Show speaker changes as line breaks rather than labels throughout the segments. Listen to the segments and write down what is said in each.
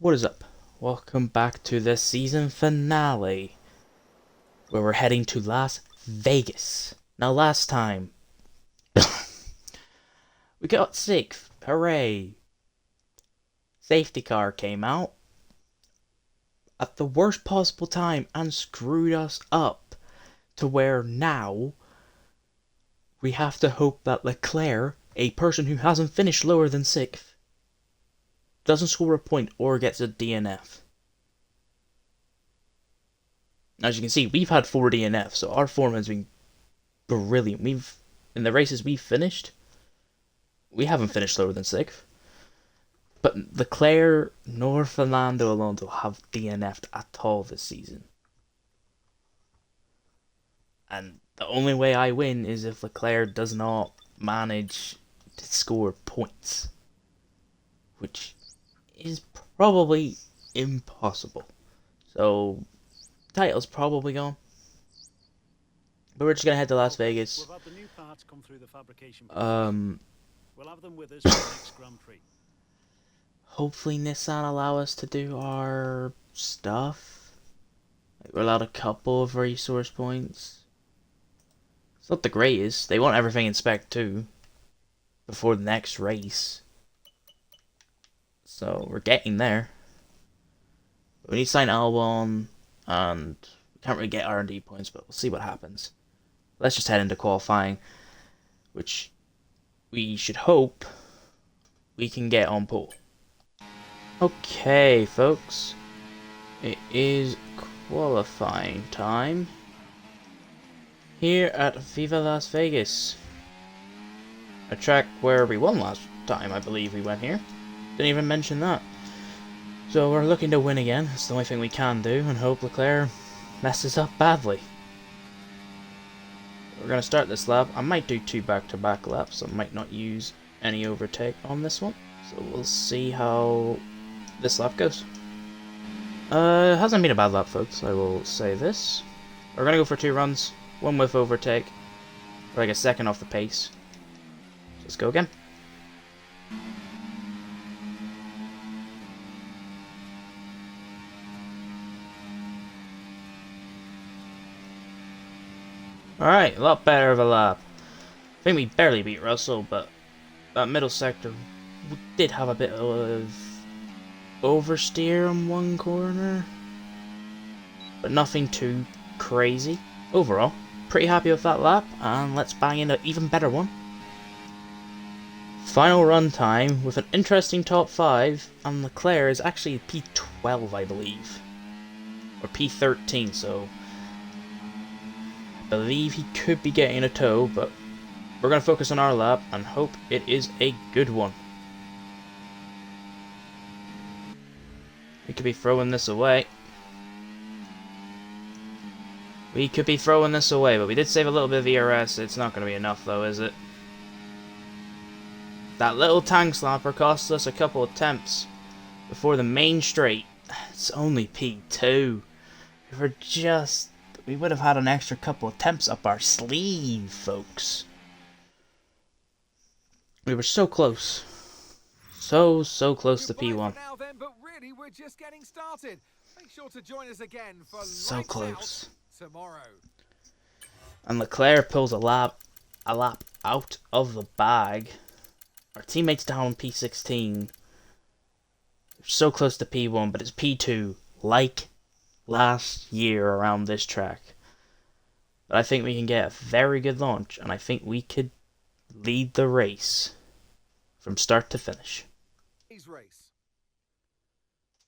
What is up? Welcome back to the season finale, where we're heading to Las Vegas. Now, last time, we got sixth. Hooray! Safety car came out at the worst possible time and screwed us up to where now we have to hope that Leclerc, a person who hasn't finished lower than sixth, doesn't score a point or gets a DNF. As you can see, we've had 4 DNFs, so our form has been brilliant. In the races we've finished, we haven't finished lower than sixth. But Leclerc nor Fernando Alonso have DNF'd at all this season. And the only way I win is if Leclerc does not manage to score points, which is probably impossible. So, title's probably gone. But we're just gonna head to Las Vegas.
We've had the new parts come through the fabrication process.
Um,
We'll have them with us for the next Grand Prix.
Hopefully Nissan allow us to do our stuff. Like we're allowed a couple of resource points. It's not the greatest. They want everything in spec too before the next race. So we're getting there. We need to sign Albon, and we can't really get R&D points, but we'll see what happens. Let's just head into qualifying, which we should hope we can get on pole. Okay, folks. It is qualifying time here at Viva Las Vegas. A track where we won last time, I believe we went here. Didn't even mention that. So we're looking to win again. It's the only thing we can do, and hope Leclerc messes up badly. We're going to start this lap. I might do 2 back-to-back laps. I might not use any overtake on this one. So we'll see how this lap goes. It hasn't been a bad lap, folks. I will say this. We're going to go for 2 runs. 1 with overtake. Like a second off the pace. Let's go again. Alright, a lot better of a lap. I think we barely beat Russell, but that middle sector, we did have a bit of oversteer on one corner. But nothing too crazy. Overall, pretty happy with that lap, and let's bang in an even better one. Final run time with an interesting top 5, and Leclerc is actually P12, I believe. Or P13, so I believe he could be getting a tow, but we're going to focus on our lap and hope it is a good one. We could be throwing this away. We could be throwing this away, but we did save a little bit of ERS. It's not going to be enough though, is it? That little tank slapper cost us a couple of attempts before the main straight. It's only P2. We would have had an extra couple attempts up our sleeve, folks. We were so close. So close to P1.
Now then, but really, we're just getting started. Make sure to join us again for
So close.
Tomorrow.
And Leclerc pulls a lap out of the bag. Our teammates down P16. They're so close to P1, but it's P2, like last year around this track. But I think we can get a very good launch, and I think we could lead the race from start to finish.
Race.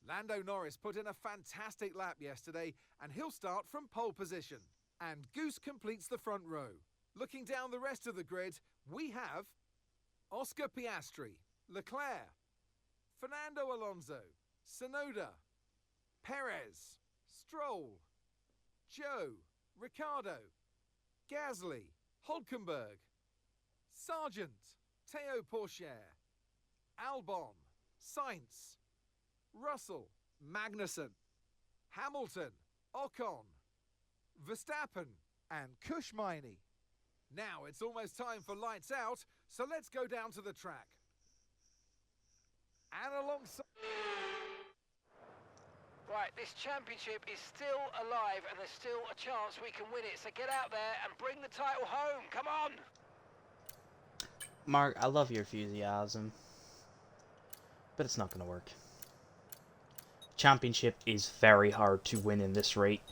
Lando Norris put in a fantastic lap yesterday, and he'll start from pole position. And Goose completes the front row. Looking down the rest of the grid, we have Oscar Piastri, Leclerc, Fernando Alonso, Tsunoda, Perez, Stroll, Joe, Ricciardo, Gasly, Hulkenberg, Sargent, Théo Pourchaire, Albon, Sainz, Russell, Magnussen, Hamilton, Ocon, Verstappen, and Kushmaini. Now it's almost time for lights out, so let's go down to the track. And alongside...
Right, this championship is still alive and there's still a chance we can win it. So get out there and bring the title home. Come on!
Mark, I love your enthusiasm, but it's not going to work. Championship is very hard to win in this rate.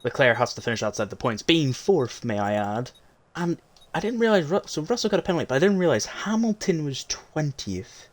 Leclerc has to finish outside the points, being 4th, may I add. And I didn't realise, so Russell got a penalty, but I didn't realise Hamilton was 20th,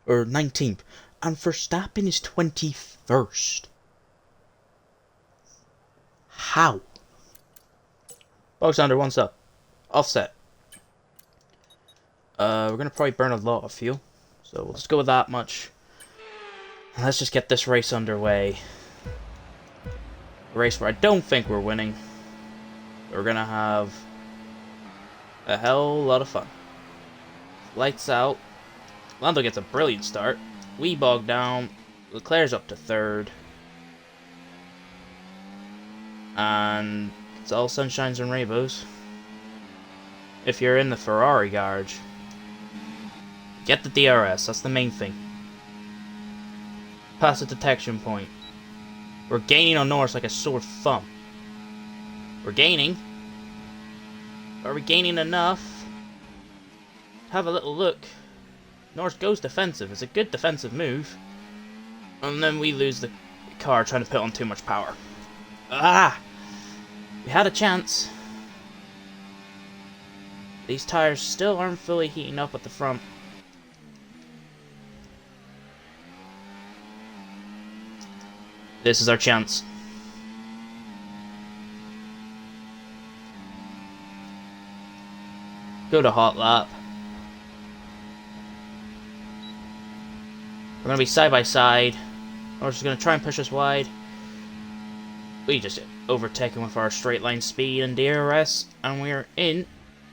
or 19th, and Verstappen is 21st. How? Box under, one stop. Offset. We're going to probably burn a lot of fuel, so we'll just go with that much. And let's just get this race underway. A race where I don't think we're winning. We're going to have a hell lot of fun. Lights out. Lando gets a brilliant start. We bog down. Leclerc's up to 3rd. And it's all sunshines and rainbows. If you're in the Ferrari garage, get the DRS, that's the main thing. Pass the detection point. We're gaining on Norris like a sore thumb. We're gaining. Are we gaining enough? Have a little look. Norris goes defensive. It's a good defensive move. And then we lose the car trying to put on too much power. Ah! We had a chance. These tires still aren't fully heating up at the front. This is our chance. Go to hot lap. We're going to be side by side. We're just going to try and push us wide. We just overtake him with our straight line speed and DRS. And we are in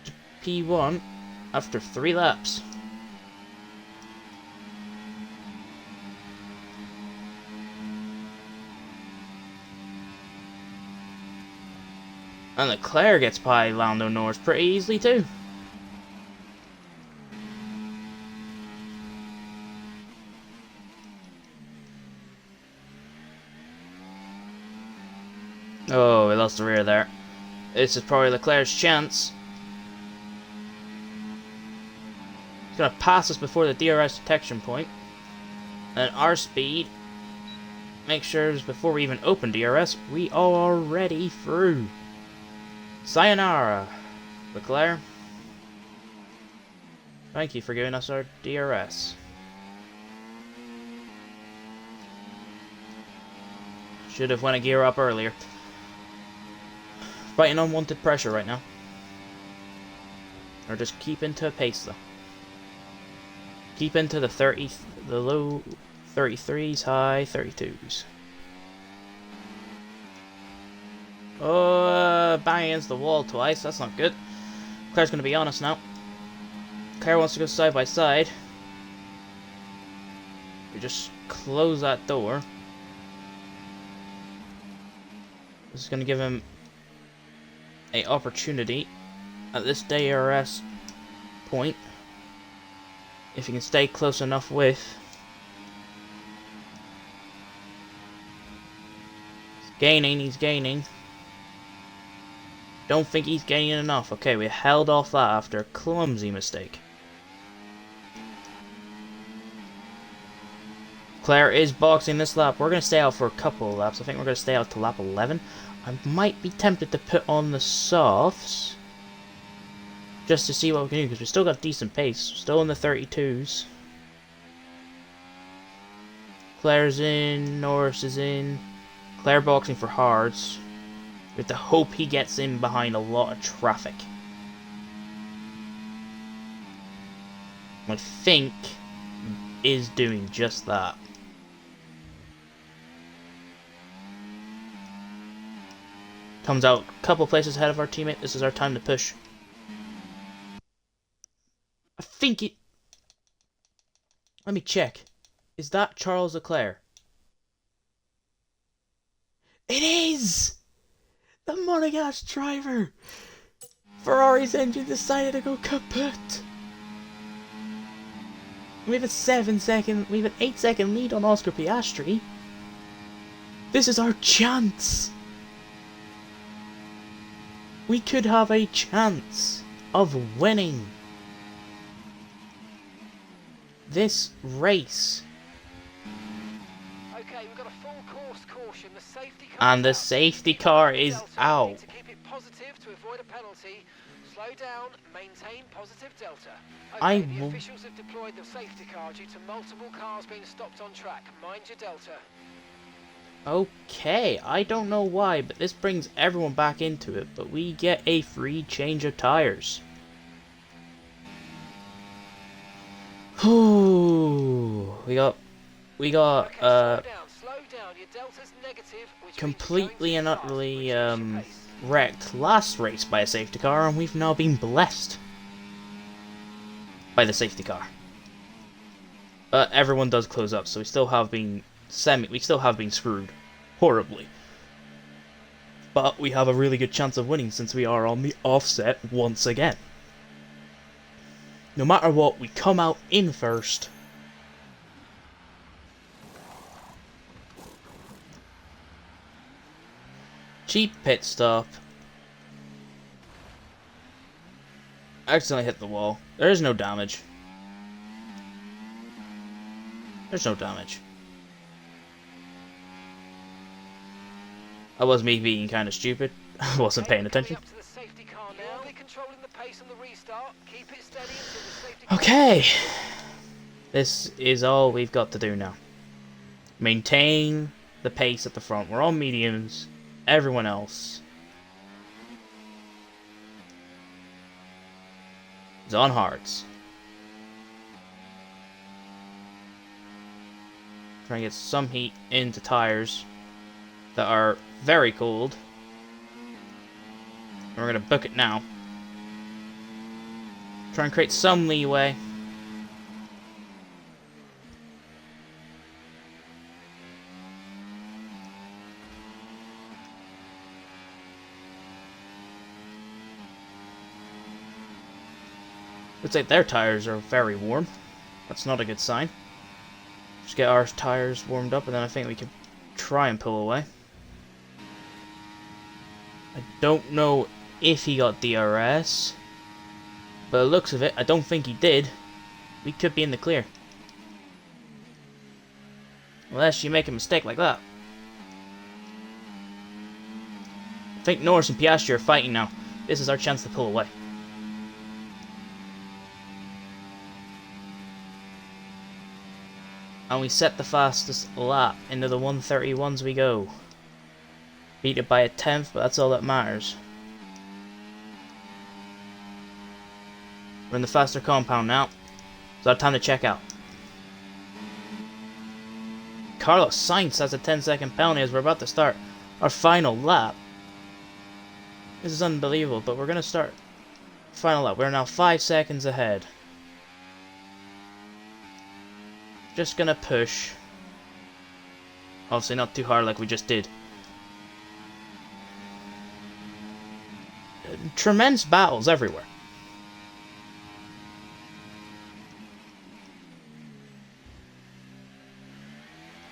to P1 after 3 laps. And Leclerc gets by Lando Norris pretty easily too. Oh, we lost the rear there. This is probably Leclerc's chance. He's going to pass us before the DRS detection point. And our speed, make sure before we even open DRS, we are already through. Sayonara, Leclerc. Thank you for giving us our DRS. Should have went a gear up earlier. Fighting unwanted pressure right now. Or just keep into a pace though. Keep into the 30s, the low 33s, high 32s. Oh, bang against the wall twice. That's not good. Claire's going to be on us now. Claire wants to go side by side. We just close that door. This is going to give him an opportunity at this DRS point. If he can stay close enough with. He's gaining, he's gaining. Don't think he's gaining enough. Okay, we held off that after a clumsy mistake. Claire is boxing this lap. We're going to stay out for a couple of laps. I think we're going to stay out to lap 11. I might be tempted to put on the softs. Just to see what we can do, because we still got decent pace. Still in the 32s. Claire's in. Norris is in. Claire boxing for hards. We have to hope he gets in behind a lot of traffic. I think is doing just that. Comes out a couple places ahead of our teammate. This is our time to push. I think it... Let me check. Is that Charles Leclerc? It is! The Monegasque driver! Ferrari's engine decided to go kaput. We have a 8-second lead on Oscar Piastri. This is our chance! We could have a chance of winning this race.
Okay, we've got a full course caution. The safety car
And the safety car is
Delta, we
out.
need to keep it positive to avoid a penalty. Slow down, maintain positive delta.
I
Okay, the
will-
officials have deployed the safety car due to multiple cars being stopped on track. Mind your delta.
Okay, I don't know why, but this brings everyone back into it, but we get a free change of tires. Ooh, we got
Okay, slow down. Your delta's negative, which
completely
means
and
you're going too fast.
utterly
Reduce your pace.
wrecked last race by a safety car, and we've now been blessed by the safety car. But everyone does close up, so we still have been screwed horribly. But we have a really good chance of winning since we are on the offset once again. No matter what, we come out in first. Cheap pit stop. Accidentally hit the wall. There is no damage. There's no damage. That was me being kind of stupid. I wasn't paying attention.
Up to the safety car now. You'll be controlling the pace on the restart. Keep it steady until the safety car.
Okay. This is all we've got to do now. Maintain the pace at the front. We're on mediums. Everyone else is on hards. Try and get some heat into tires that are very cold. And we're gonna book it now. Try and create some leeway. Looks like their tires are very warm. That's not a good sign. Just get our tires warmed up and then I think we can try and pull away. I don't know if he got DRS, but the looks of it, I don't think he did. We could be in the clear. Unless you make a mistake like that. I think Norris and Piastri are fighting now. This is our chance to pull away. And we set the fastest lap. Into the 131s we go. Beat it by a tenth, but that's all that matters. We're in the faster compound now. It's our time to check out. Carlos Sainz has a 10-second penalty as we're about to start our final lap. This is unbelievable, but we're going to start final lap. We're now 5 seconds ahead. Just gonna push. Obviously not too hard like we just did. Tremendous battles everywhere.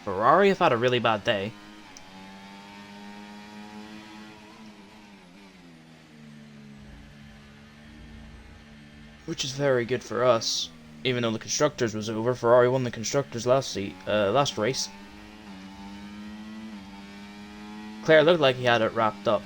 Ferrari have had a really bad day. Which is very good for us. Even though the Constructors was over, Ferrari won the Constructors last race. Leclerc looked like he had it wrapped up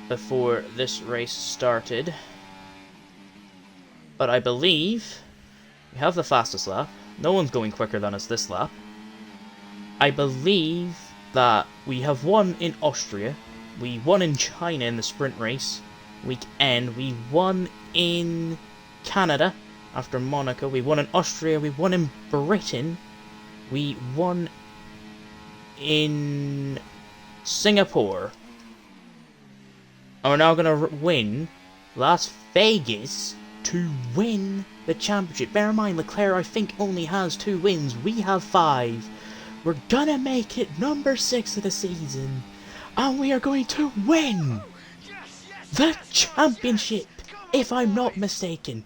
before this race started. But I believe we have the fastest lap. No one's going quicker than us this lap. I believe that we have won in Austria. We won in China in the sprint race. Weekend. We won in Canada after Monaco. We won in Austria. We won in Britain. We won in Singapore. And we're now going to win Las Vegas to win the championship. Bear in mind, Leclerc, I think, only has 2 wins. We have 5. We're going to make it number 6 of the season. And we are going to win the championship, if I'm not mistaken.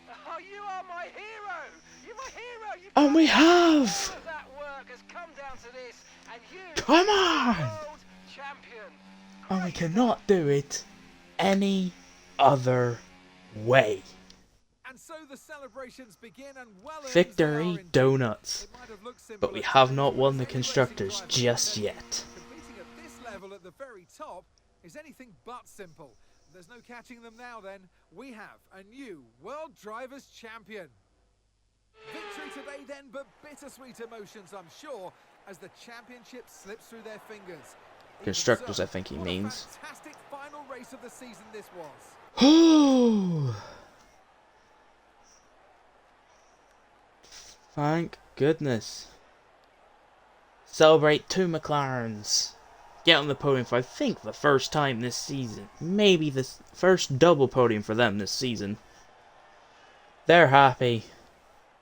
Oh, you are my hero! You're my hero!
And we have!
All of that work has come down to this, and you
Come
are
on!
world champion.
And we
Great
cannot do it any other way.
And so the celebrations begin, and well earned they are
Victory
indeed.
donuts.
It might have looked simple
But we
at
have
times,
not
but
won
as
the
any racing
constructors
driver
just
can tell you,
yet.
Competing at this level at the very top is anything but simple. There's no catching them now then. We have a new World Drivers' Champion. Victory today then, but bittersweet emotions, I'm sure, as the championship slips through their fingers. Even
Constructors,
so,
I think he
what a
means.
fantastic final race of the season this was.
Thank goodness. Celebrate 2 McLarens. Get on the podium for, I think, the first time this season. Maybe the first double podium for them this season. They're happy.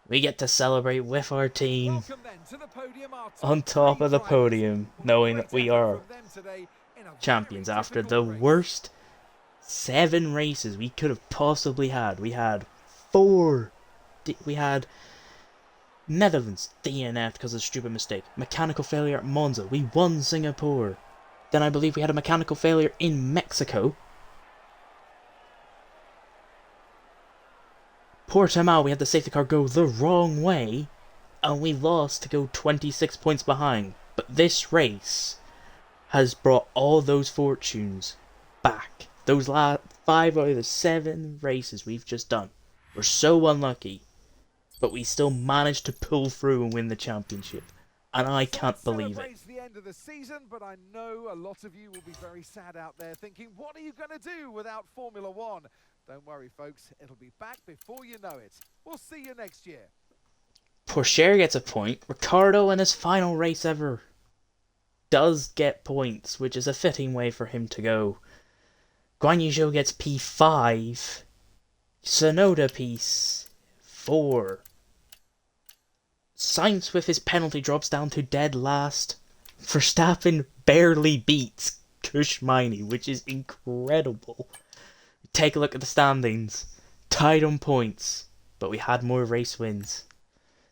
We get to celebrate with our team
Welcome then to the podium, our top
on top
three
of the
drivers.
podium, knowing
Great
that we
effort
are
from them today in a
champions
very
after the
difficult race.
worst 7 races we could have possibly had. We had we had Netherlands DNF because of a stupid mistake. Mechanical failure at Monza. We won Singapore. Then I believe we had a mechanical failure in Mexico. Portimao, we had the safety car go the wrong way, and we lost to go 26 points behind. But this race has brought all those fortunes back. Those last 5 out of the 7 races we've just done. We're so unlucky, but we still managed to pull through and win the championship. And I can't believe it.
Celebrates the end of the season, but I know a lot of you will be very sad out there thinking, what are you going to do without Formula One? Don't worry, folks. It'll be back before you know it. We'll see you next year.
Pourchaire gets a point. Ricardo in his final race ever does get points, which is a fitting way for him to go. Guan Yu Zhou gets P5. Sonoda P4. Sainz with his penalty drops down to dead last. Verstappen barely beats Kushmini, which is incredible. Take a look at the standings. Tied on points, but we had more race wins.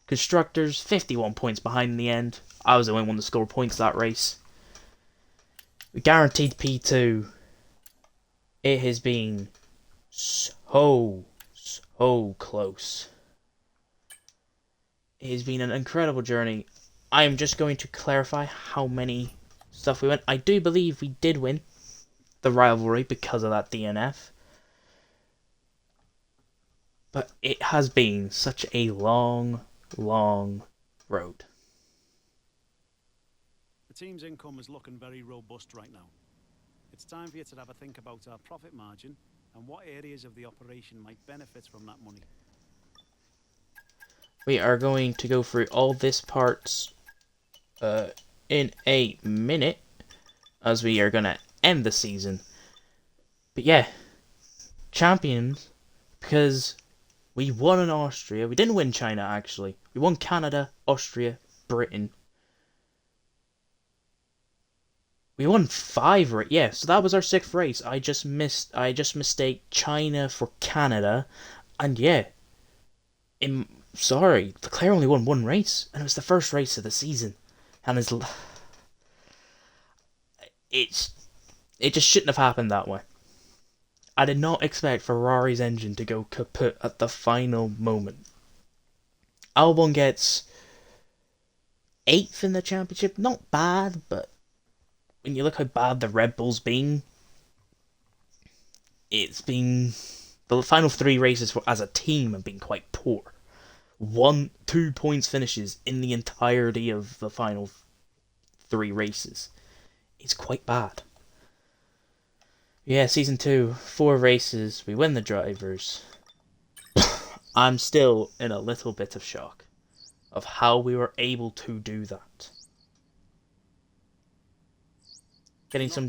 Constructors, 51 points behind in the end. I was the only one to score points that race. We guaranteed P2. It has been so close. It has been an incredible journey. I am just going to clarify how many stuff we won. I do believe we did win the rivalry because of that DNF. But it has been such a long road.
The team's income is looking very robust right now. It's time for you to have a think about our profit margin and what areas of the operation might benefit from that money.
We are going to go through all this parts in a minute, as we are going to end the season. But yeah, champions, because we won in Austria. We didn't win China, actually. We won Canada, Austria, Britain. We won 5, right? Yeah, so that was our 6th race. I just mistaked China for Canada. And yeah, sorry, Leclerc only won 1 race. And it was the first race of the season. And it just shouldn't have happened that way. I did not expect Ferrari's engine to go kaput at the final moment. Albon gets 8th in the championship. Not bad, but when you look how bad the Red Bull's been, it's been... The final 3 races as a team have been quite poor. 2 points finishes in the entirety of the final 3 races. It's quite bad. Yeah, season 2, 4 races, we win the drivers. I'm still in a little bit of shock of how we were able to do that. Getting some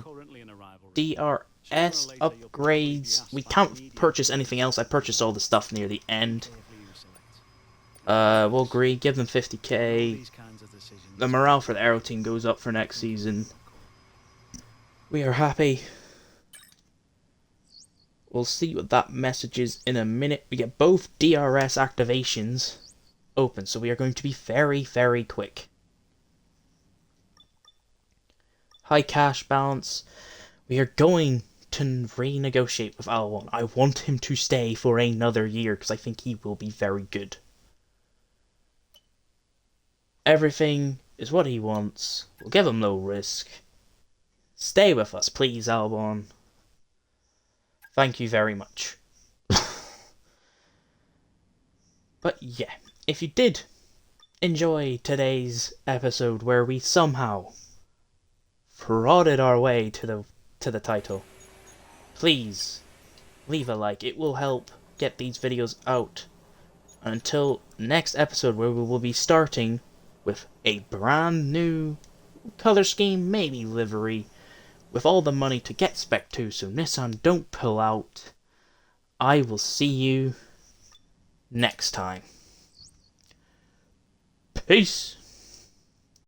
DRS upgrades. We can't purchase anything else. I purchased all the stuff near the end. We'll agree, give them 50k. The morale for the Aero team goes up for next season. We are happy. We'll see what that message is in a minute. We get both DRS activations open, so we are going to be very, very quick. High cash balance. We are going to renegotiate with Albon. I want him to stay for another year because I think he will be very good. Everything is what he wants. We'll give him low risk. Stay with us, please, Albon. Thank you very much. But yeah, if you did enjoy today's episode where we somehow prodded our way to the title, please leave a like. It will help get these videos out. And until next episode, where we will be starting with a brand new color scheme, maybe livery, with all the money to get Spec 2, so Nissan don't pull out. I will see you next time. Peace!